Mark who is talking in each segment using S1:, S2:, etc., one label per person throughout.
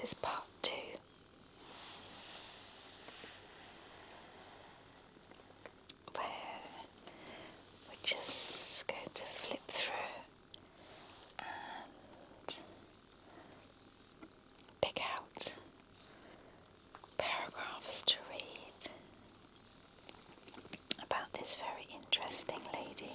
S1: is part 2. Where we're just going to flip through and pick out paragraphs to read about this very interesting lady.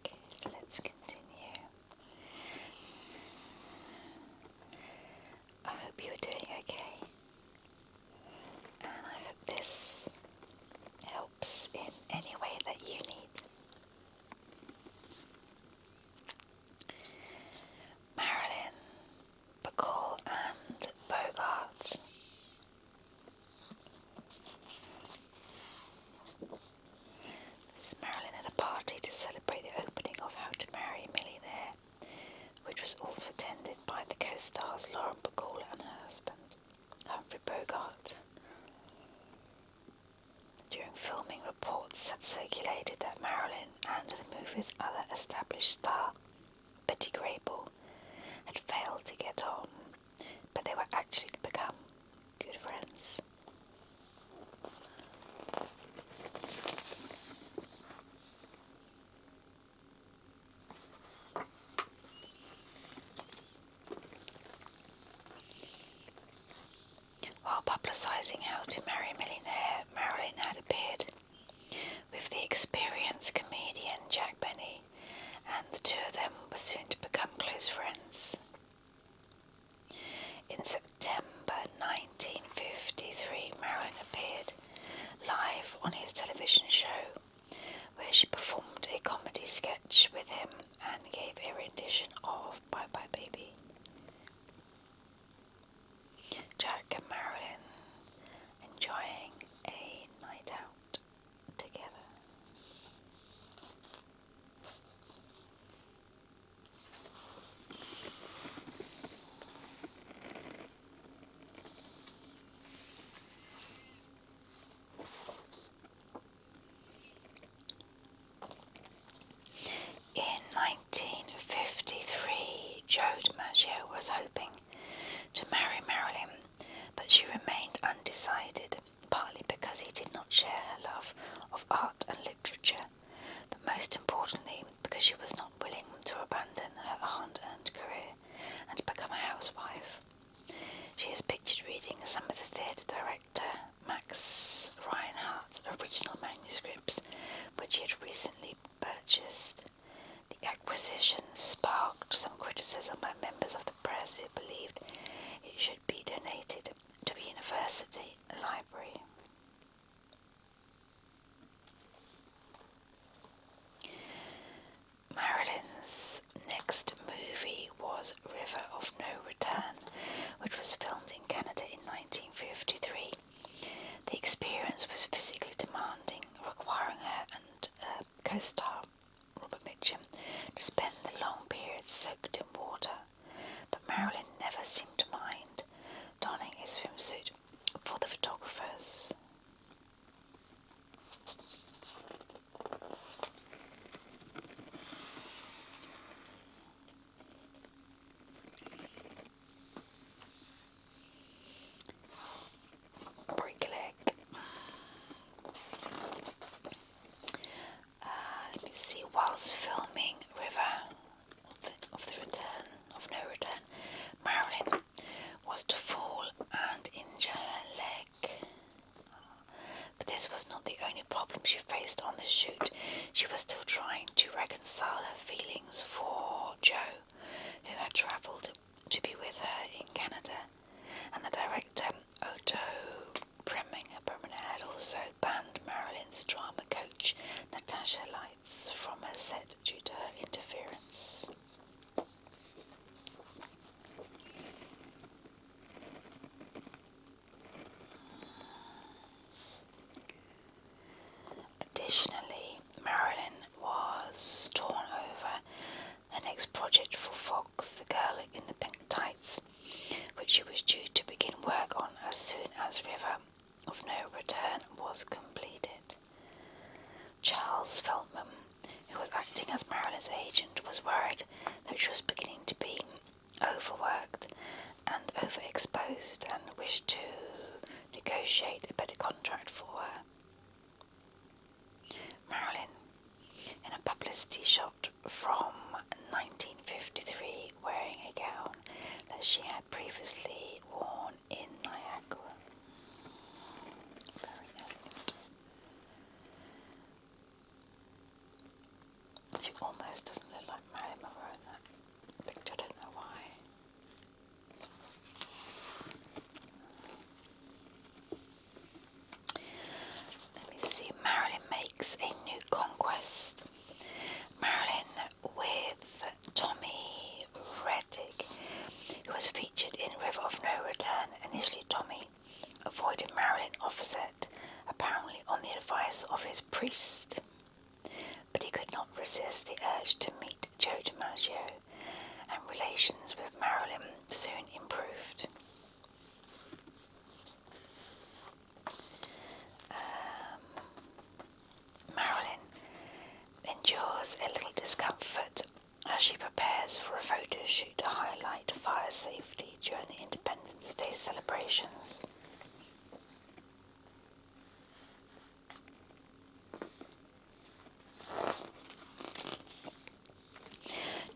S1: Okay, so let's continue. I hope you're doing okay, and I hope this helps in any way that you need. Marilyn, Bacall and Bogart. This is Marilyn at a party to celebrate the opening of How to Marry a Millionaire, which was also attended by the co-stars Lauren Bacall and her husband, Humphrey Bogart. During filming, reports had circulated that Marilyn and the movie's other established star, Betty Grable, had failed to get on, but they were actually become good friends. While publicising How to Marry a Millionaire, Marilyn had appeared with the experienced comedian Jack Benny, and the two of them were soon to become close friends. In September 1953, Marilyn appeared live on his television show, where she performed a comedy sketch with him and gave a rendition of Bye Bye Baby. Jack and Marilyn enjoying a night out together. In 1953, Joe DiMaggio was hoping to marry Marilyn, but she remained undecided, partly because he did not share her love of art and literature, but most importantly because she was not willing to abandon her hard-earned career and become a housewife. She is pictured reading some of the theatre director Max Reinhardt's original manuscripts, which he had recently purchased. The acquisition sparked some criticism by members of the press who believed it should be donated to a university library. Marilyn's next movie was River of No Return, which was filmed in Canada in 1953. The experience was physically demanding, requiring her and co-star Robert Mitchum to spend the long periods soaked in water, but Marilyn never seemed to mind donning a swimsuit for the photographers. Let me see. Whilst filming River of No Return, Marilyn was to fall and injure her leg. But this was not the only problem she faced on the shoot. She was still trying to reconcile her feelings for Joe, who had travelled to be with her in Canada, and the director Otto Preminger had also banned Marilyn's drama coach Natasha Lights from her set due to her interference. Additionally, Marilyn was torn over her next project for Fox, The Girl in the Pink Tights, which she was due to begin work Marilyn's agent was worried that she was beginning to be overworked and overexposed and wished to negotiate a better contract for her. Marilyn, in a publicity shot from 1953, wearing a gown that she had previously worn in Niagara. Very elegant. She almost doesn't look like Marilyn Munroe in that picture, I don't know why. Let me see, Marilyn makes a new conquest. Marilyn with Tommy Reddick, who was featured in River of No Return. Initially, Tommy avoided Marilyn offset, apparently on the advice of his priest, but he could not resist the urge to meet Joe DiMaggio, and relations with Marilyn soon improved. Marilyn endures a little discomfort as she prepares for a photo shoot to highlight fire safety during the Independence Day celebrations.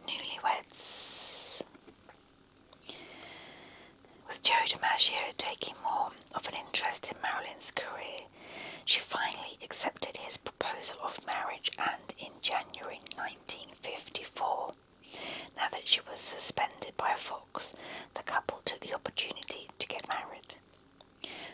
S1: Newlyweds. With Joe DiMaggio taking more of an interest in Marilyn's career, she finally accepted his proposal of marriage, and in January 1954, now that she was suspended by Fox, the couple took the opportunity to get married.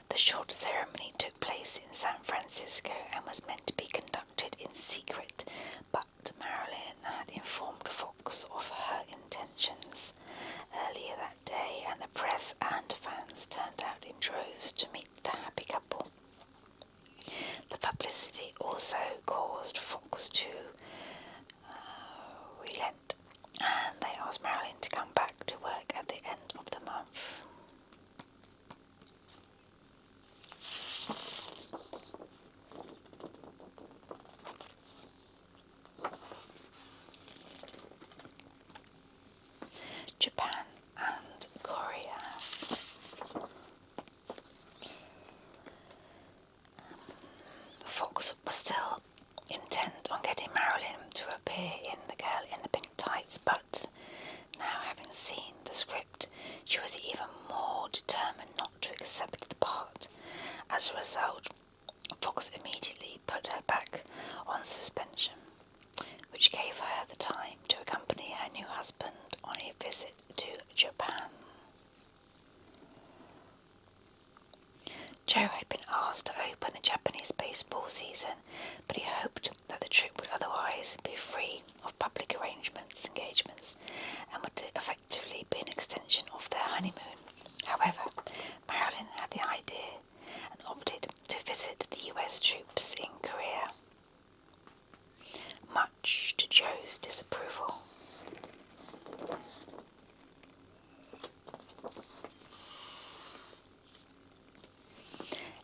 S1: The short ceremony took place in San Francisco and was meant to be conducted in secret, but Marilyn had informed Fox of her intentions earlier that day, and the press and fans turned out in droves to meet the happy couple. The publicity also caused Fox to relent, and they asked Marilyn to come back to work at the end of the month. Japan and Korea. Fox was still intent on getting Marilyn to appear in The Girl in the Pink Tights, but now having seen the script, she was even more determined not to accept the part. As a result, Fox immediately put her back on suspension, which gave her the time to accompany her new husband on a visit to Japan. Joe had been asked to open the Japanese baseball season, but he hoped that the trip would otherwise be free of public engagements, and would effectively be an extension of their honeymoon. However, Marilyn had the idea and opted to visit the US troops in Korea, much to Joe's disapproval.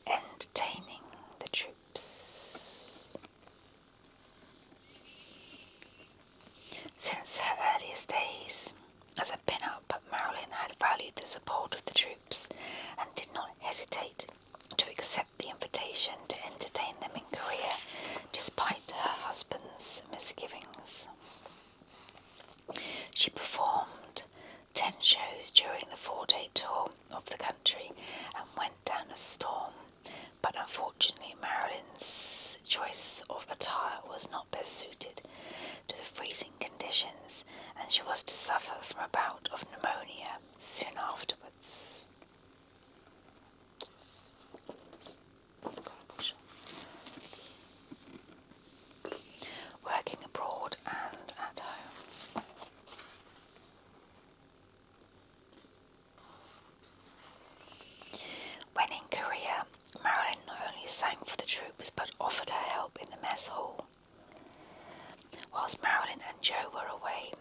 S1: Entertaining the troops. Since her earliest days as a pin-up, Marilyn had valued the support of the troops and did not hesitate to accept the invitation to entertain them in Korea, despite her husband's misgivings. She performed 10 shows during the 4-day tour of the country and went down a storm, but unfortunately Marilyn's choice of attire was not best suited to the freezing conditions, and she was to suffer from a bout of pneumonia soon afterwards. Working abroad and at home. When in Korea, Marilyn not only sang for the troops but offered her help in the mess hall. Whilst Marilyn and Joe were away,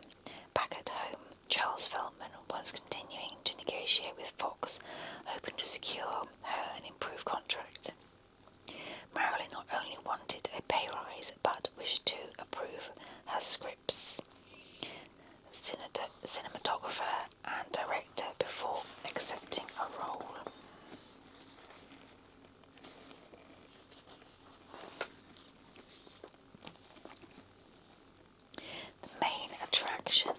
S1: back at home, Charles Feldman was continuing to negotiate with Fox, hoping to secure her an improved contract. Marilyn not only wanted a pay rise but wished to approve her scripts. cinematographer and director before accepting a role. The main attraction.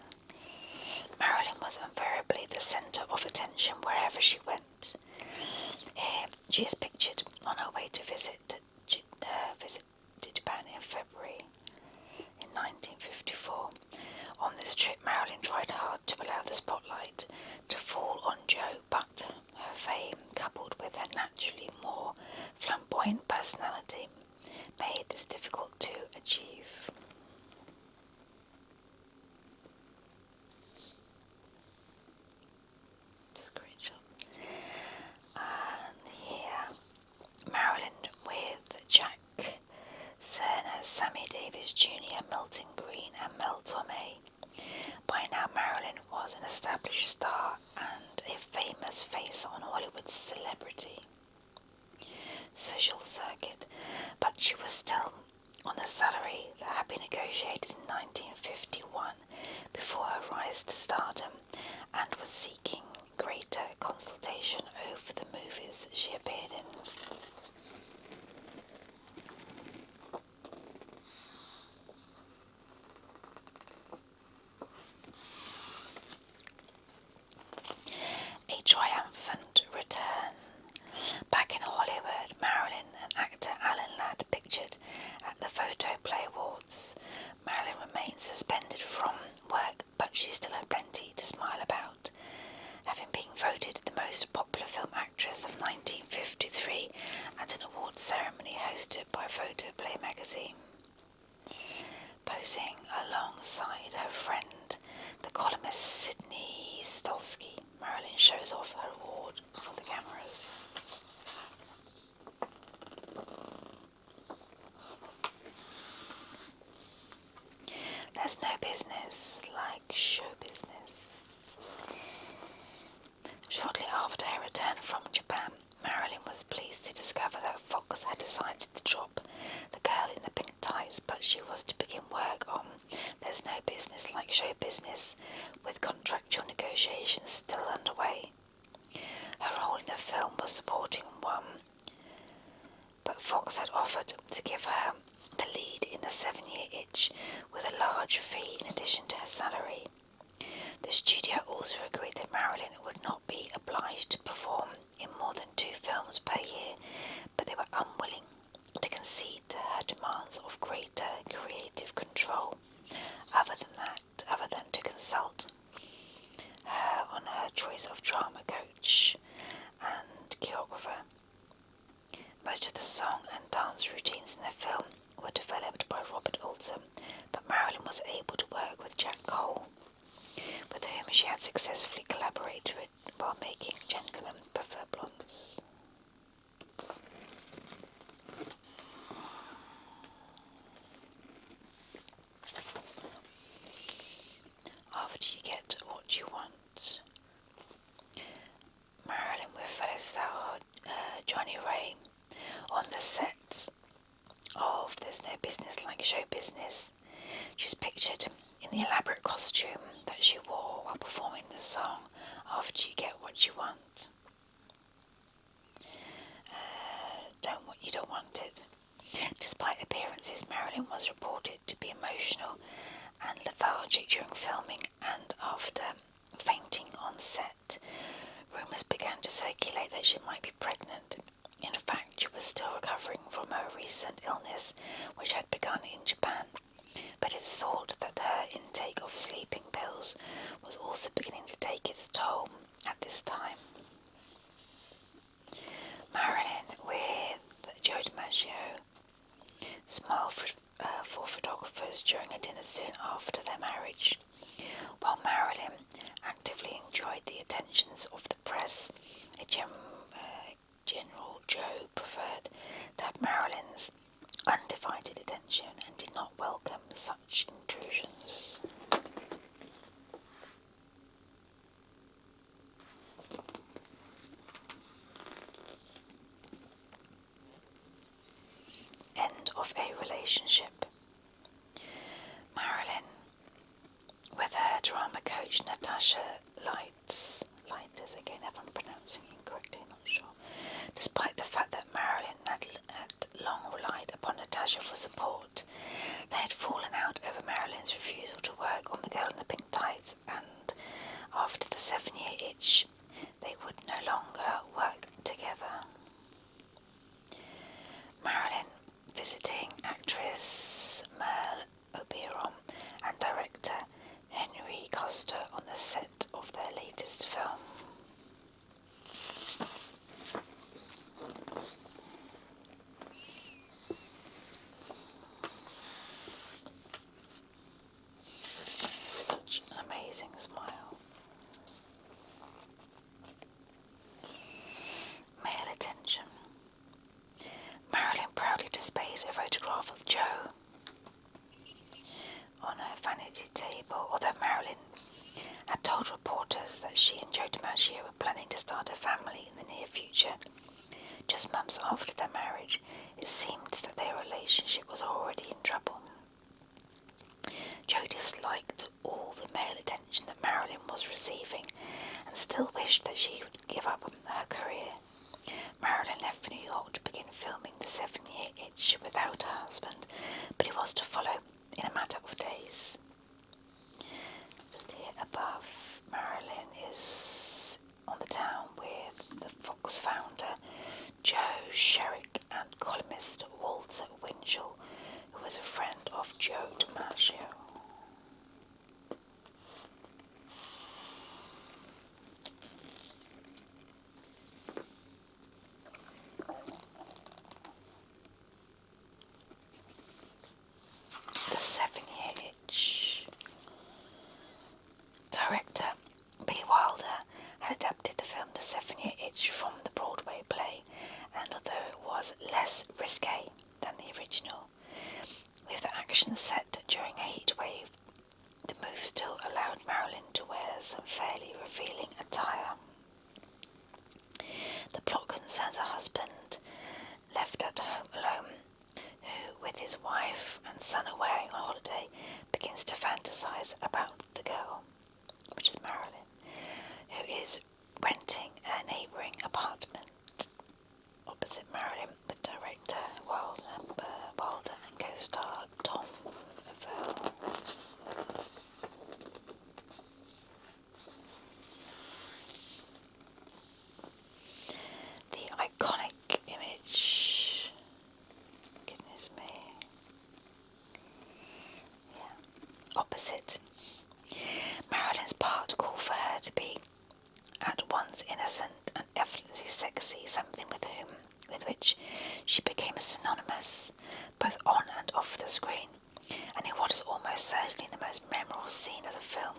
S1: Marilyn was invariably the centre of attention wherever she went. Here she is pictured on her way to visit Japan in February in 1954. On this trip, Marilyn tried hard to allow the spotlight to fall on Joe, but her fame, coupled with her naturally more flamboyant personality, made this difficult to achieve. It's a great shot. And here, Marilyn with Jack Cerner, Sammy Davis Jr., Milton Green and Mel Torme. By now Marilyn was an established star and a famous face on Hollywood's celebrity social circuit, but she was still on a salary that had been negotiated in 1951 before her rise to stardom, and was seeking greater consultation over the movies she appeared in. A triumphant return. Back in Hollywood, Marilyn and actor Alan Ladd pictured at the Photo Play Awards. Marilyn remained suspended from work, but she still had plenty to smile about, having been voted the most popular film actress of 1953 at an awards ceremony hosted by Photo Play magazine. Posing alongside her friend, the columnist Sidney Stolsky, Marilyn shows off her award for the cameras. There's no business like show business. Shortly after her return from Japan, Marilyn was pleased to discover that Fox had decided to drop The Girl in the Pink Tights, but she was to begin work on There's No Business Like Show Business, with contractual negotiations still underway. Her role in the film was supporting one, but Fox had offered to give her the lead in The 7-Year Itch with a large fee in addition to her salary. The studio also agreed that Marilyn would not be obliged to perform in more than 2 films per year, but they were unwilling to concede to her demands of greater creative control, other than to consult her on her choice of drama coach and choreographer. Most of the song and dance routines in the film were developed by Robert Oldham, but Marilyn was able to work with Jack Cole, with whom she had successfully collaborated while making Gentlemen Prefer Blondes. After you get what you want. Marilyn with fellow star Johnny Ray on the set of There's No Business Like Show Business. She's pictured in the elaborate costume that she wore while performing the song After You Get What You Want. You don't want it. Despite appearances, Marilyn was reported to be emotional and lethargic during filming and after fainting on set. Rumours began to circulate that she might be pregnant. In fact, she was still recovering from her recent illness, which had begun in Japan, but it's thought that her intake of sleeping pills was also beginning to take its toll at this time. Marilyn with Joe DiMaggio smiled for photographers during a dinner soon after their marriage. While Marilyn actively enjoyed the attentions of the press, General Joe preferred to have Marilyn's undivided attention and did not welcome such intrusions. End of a relationship. Marilyn, with her drama the set of their latest film. Such an amazing smile. Male attention. Marilyn proudly displays a photograph of Joe on her vanity table, although Marilyn had told reporters that she and Joe DiMaggio were planning to start a family in the near future. Just months after their marriage, it seemed that their relationship was already in trouble. Joe disliked all the male attention that Marilyn was receiving and still wished that she would give up her career. Marilyn left for New York to begin filming The 7-Year Itch without her husband, but it was to follow in a matter of days. Just here above, Marilyn is on the town with the Fox founder Joe Sherrick and columnist Walter Winchell, who was a friend of Joe DiMaggio. The 7-Year Itch. Director Billy Wilder had adapted the film The 7-Year Itch from the Broadway play, and although it was less risque than the original, with the action set during a heat wave, the move still allowed Marilyn to wear some fairly revealing attire. The plot concerns a husband left at home alone, who, with his wife and son away on holiday, begins to fantasize about the girl, which is Marilyn, who is renting a neighbouring apartment opposite Marilyn, with director Wilder and co-star Tom Lavelle. The iconic image. Goodness me. Yeah. Opposite. Marilyn's part called for her to be at once innocent and effortlessly sexy, something with which she became synonymous, both on and off the screen, and in what is almost certainly the most memorable scene of the film.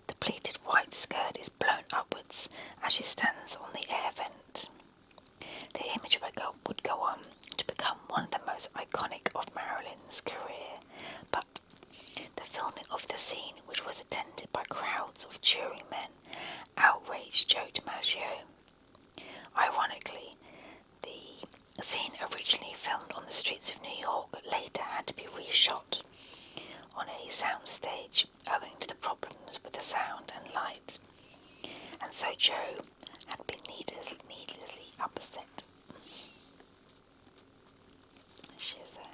S1: The pleated white skirt is blown upwards as she stands on the air vent. The image would go on to become one of the most iconic of Marilyn's career, but the filming of the scene, which was attended by crowds of cheering men, outraged Joe DiMaggio. Ironically, the scene originally filmed on the streets of New York later had to be reshot on a soundstage owing to the problems with the sound and light, and so Joe had been needlessly upset. She is there.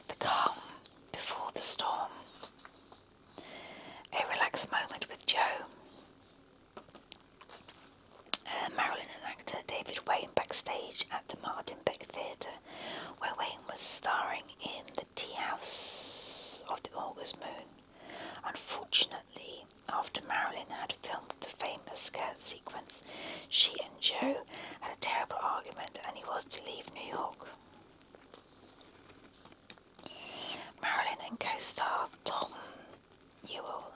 S1: The calm before the storm. A relaxed moment with Joe. Marilyn and actor David Wayne backstage at the Martin Beck Theatre, where Wayne was starring in The Tea House of the August Moon. Unfortunately, after Marilyn had filmed the famous skirt sequence, she and Joe had a terrible argument and he was to leave New York. Marilyn and co-star Tom Ewell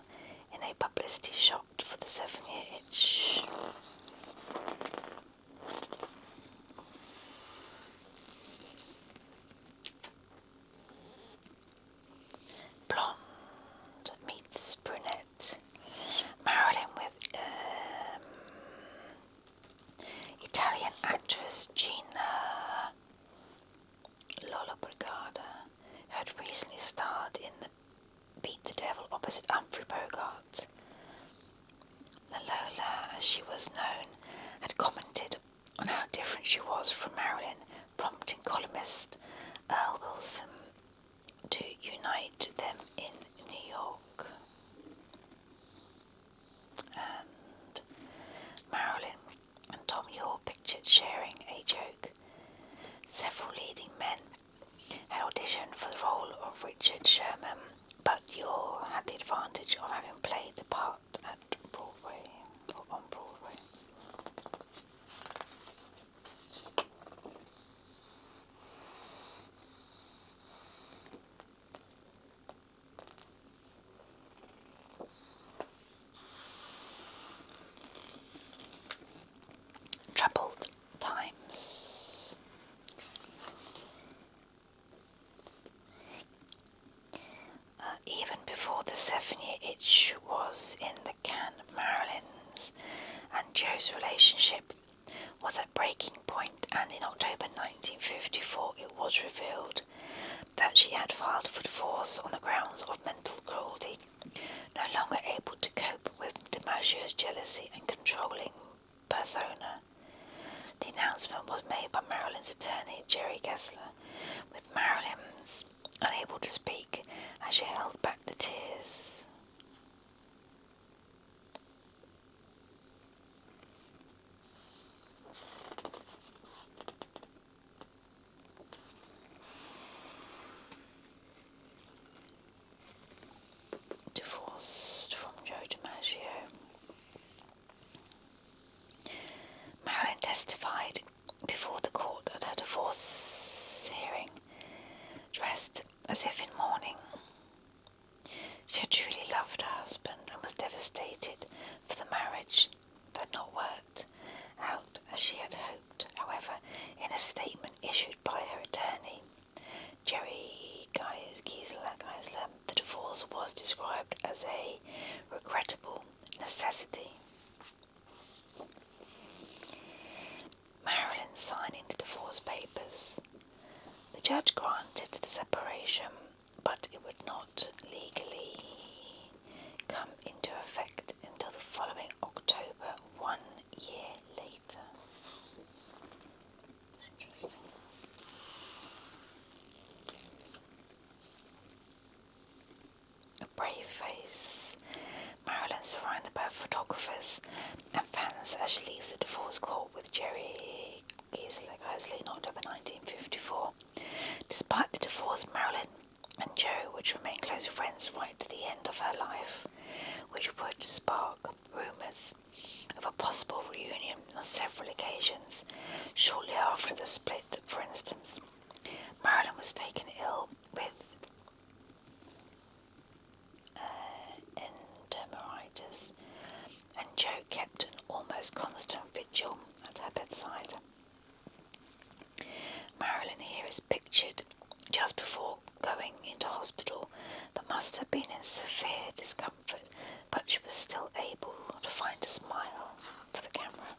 S1: in a publicity shot for The 7-Year Itch. Blonde meets brunette. Marilyn with Italian actress Gina Lollobrigida, who had recently starred in the Beat the Devil opposite Humphrey Bogart. Lola, as she was known, had commented on how different she was from Marilyn, prompting columnist Earl Wilson to unite them in New York. And Marilyn several leading men had auditioned for the role of Richard Sherman, but Yor had the advantage of having played the part at Broadway, or on Broadway. Troubled times. Even before the 7-year itch was in the can, Marilyn's and Joe's relationship was at breaking point, and in October 1954 it was revealed that she had filed for divorce on the grounds of mental cruelty, no longer able to cope with DiMaggio's jealousy and controlling persona. The announcement was made by Marilyn's attorney, Jerry Kessler, with Marilyn's unable to speak as she held back the tears. Divorced from Joe DiMaggio. Marilyn testified before the court at her divorce hearing, dressed as if in mourning. She had truly loved her husband and was devastated for the marriage that had not worked out as she had hoped. However, in a statement issued by her attorney, Jerry Geisler, the divorce was described as a regrettable necessity. Marilyn signing the divorce papers. The judge granted the separation, but it would not legally come into effect until the following October, 1 year later. That's interesting. A brave face. Marilyn surrounded by photographers and fans as she leaves the divorce court with Jerry Geisler in October 1954. Despite the divorce, Marilyn and Joe would remain close friends right to the end of her life, which would spark rumours of a possible reunion on several occasions. Shortly after the split, for instance, Marilyn was taken ill with endomyelitis, and Joe kept an almost constant vigil at her bedside. Marilyn here is pictured just before going into hospital, but must have been in severe discomfort, but she was still able to find a smile for the camera.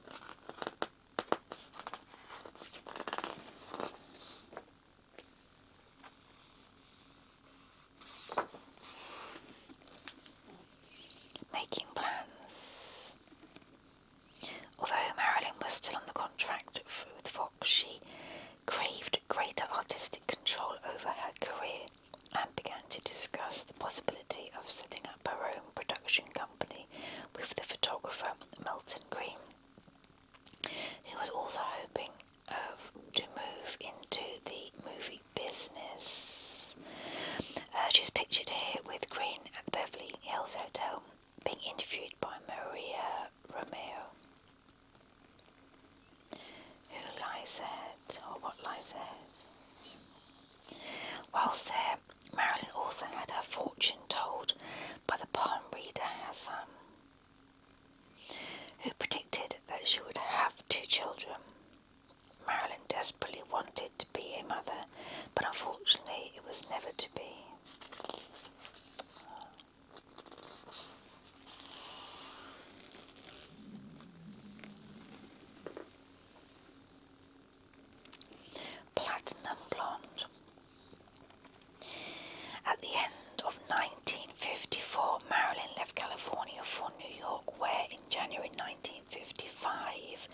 S1: Making plans. Although Marilyn was still on the contract with Fox, she craved greater artistic control over her career and began to discuss the possibility of setting up her own production company with the photographer Milton Green, who was also hoping to move into the movie business. She's pictured here with Green at the Beverly Hills Hotel, being interviewed by Maria Romeo. Who lies ahead, or what lies ahead? Whilst there, Marilyn also had her fortune told by the palm reader Hassan, who predicted that she would have 2 children. Marilyn desperately wanted to be a mother, but unfortunately it was never to be. Platinum blonde. At the end of 1954, Marilyn left California for New York, where in January 1955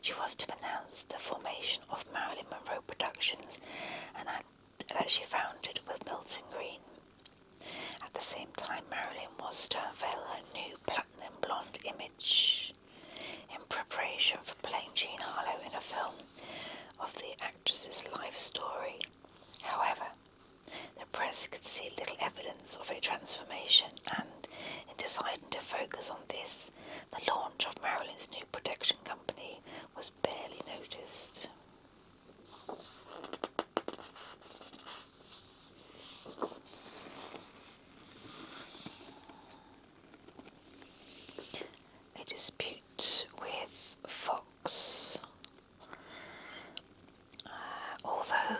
S1: she was to announce the formation of Marilyn Munroe Productions, and that she founded with Milton Green. At the same time, Marilyn was to unveil her new platinum blonde image in preparation for playing Jean Harlow in a film of the actress actress's life story. However, the press could see little evidence of a transformation, and in deciding to focus on this, the launch of Marilyn's new production company was barely noticed. A dispute with Fox. Although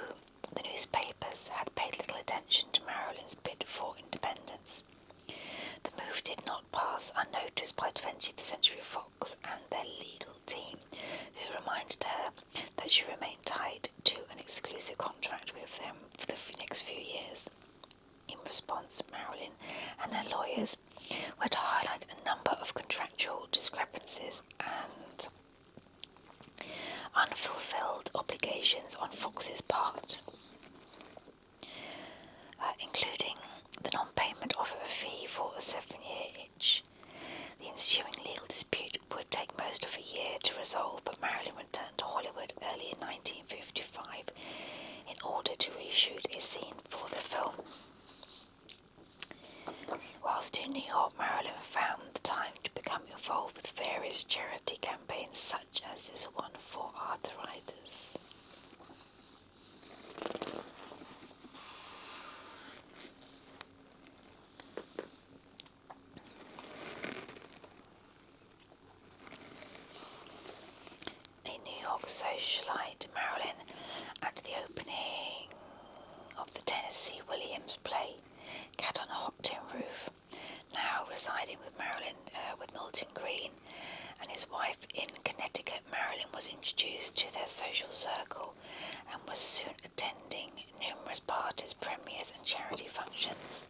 S1: the newspapers had paid little attention to Marilyn's bid for independence, the move did not pass unnoticed by 20th Century Fox and their legal team, who reminded her that she remained tied to an exclusive contract with them for the next few years. In response, Marilyn and her lawyers were to highlight a number of contractual discrepancies and unfulfilled obligations on Fox's part, including the non-payment of a fee for a 7-year itch. The ensuing legal dispute would take most of a year to resolve, but Marilyn returned to Hollywood early in 1955 in order to reshoot a scene for the film. Whilst in New York, Marilyn found the time to become involved with various charity campaigns such as this one for arthritis. A New York socialite, Marilyn, at the opening of the Tennessee Williams play Cat on a Hot Tin Roof, now residing with with Milton Green and his wife in Connecticut. Marilyn was introduced to their social circle and was soon attending numerous parties, premieres and charity functions.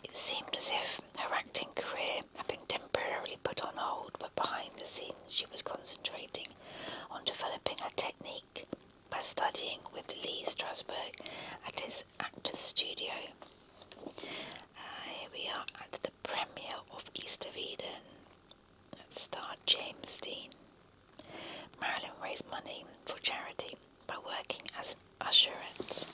S1: It seemed as if her acting career had been temporarily put on hold, but behind the scenes she was concentrating on developing her technique by studying with Lee Strasberg at his actor's studio. Here we are at the premiere of East of Eden that starred James Dean. Marilyn raised money for charity by working as an usherette.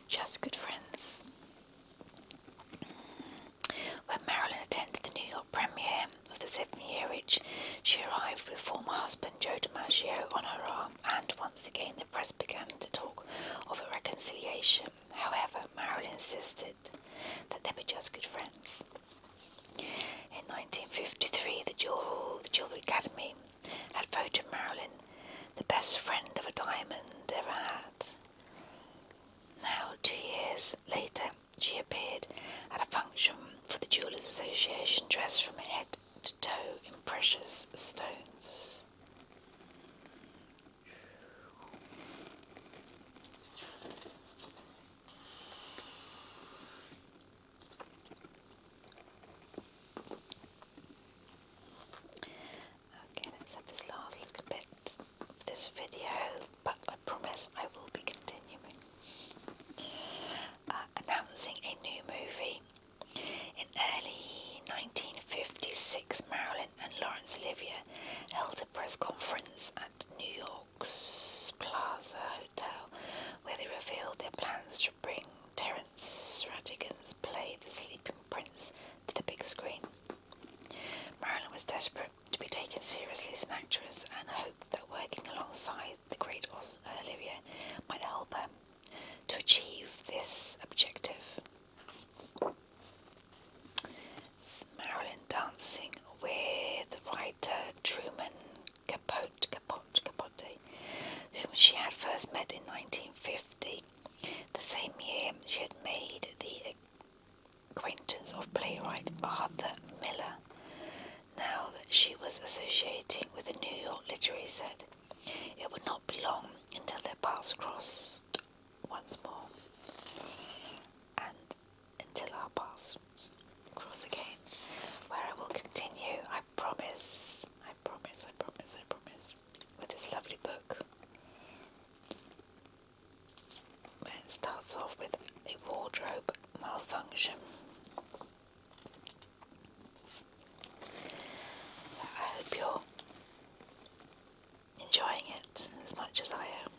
S1: Just Good Friends. When Marilyn attended the New York premiere of the 7-year itch, she arrived with former husband Joe DiMaggio on her arm, and once again the press began to talk of a reconciliation. However, Marilyn insisted that they were just good friends. In 1953, the Jewelry Academy had voted Marilyn the best friend of a diamond ever had. Now, 2 years later, she appeared at a function for the Jewelers Association dressed from head to toe in precious stones. Okay, let's have this last little bit of this video, but I promise I will be continuing. Announcing a new movie. In early 1956, Marilyn and Laurence Olivier held a press conference at New York's Plaza Hotel, where they revealed their plans to bring Terence Rattigan's play The Sleeping Prince to the big screen. Marilyn was desperate to be taken seriously as an actress and hoped that working alongside the great Olivier might help her to achieve this objective. It's Marilyn dancing with the writer Truman Capote, whom she had first met in 1950. The same year, she had made the acquaintance of playwright Arthur Miller. Now that she was associating with the New York literary set, it would not be long until their paths crossed once more, and until our paths cross again, where I will continue, I promise, with this lovely book, where it starts off with a wardrobe malfunction. I hope you're enjoying it as much as I am.